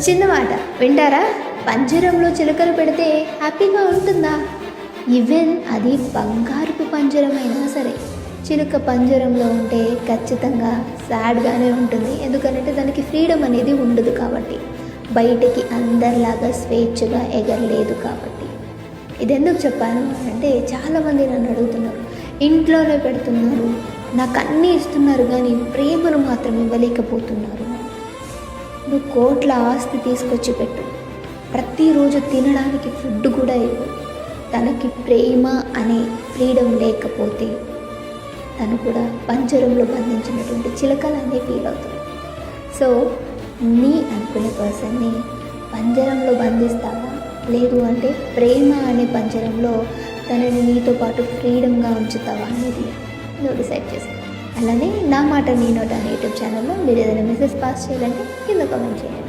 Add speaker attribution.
Speaker 1: చిన్న మాట వింటారా? పంజరంలో చిలుకలు పెడితే హ్యాపీగా ఉంటుందా? ఈవెన్ అది బంగారుపు పంజరమైనా సరే చిలుక పంజరంలో ఉంటే ఖచ్చితంగా సాడ్గానే ఉంటుంది. ఎందుకంటే దానికి ఫ్రీడమ్ అనేది ఉండదు కాబట్టి, బయటికి అందరిలాగా స్వేచ్ఛగా ఎగరలేదు కాబట్టి. ఇది ఎందుకు చెప్పాను అంటే చాలామంది నన్ను అడుగుతున్నారు, ఇంట్లోనే పెడుతున్నారు, నాకు అన్నీ ఇస్తున్నారు కానీ ప్రేమను మాత్రం ఇవ్వలేకపోతున్నారు. నువ్వు కోట్ల ఆస్తి తీసుకొచ్చి పెట్టు, ప్రతిరోజు తినడానికి ఫుడ్ కూడా ఇవ్వు, తనకి ప్రేమ అనే ఫ్రీడమ్ లేకపోతే తను కూడా పంజరంలో బంధించినటువంటి చిలకలన్నీ ఫీల్ అవుతాయి. సో నీ అనుకునే పర్సన్ని పంజరంలో బంధిస్తావా, లేదు అంటే ప్రేమ అనే పంజరంలో తనని నీతో పాటు ఫ్రీడమ్గా ఉంచుతావా అనేది నువ్వు డిసైడ్ చేస్తావు. అలానే నా మాట నీ నోట అనే యూట్యూబ్ ఛానల్లో మీరు ఏదైనా మెసేజ్ పాస్ చేయాలంటే కింద కామెంట్ చేయండి.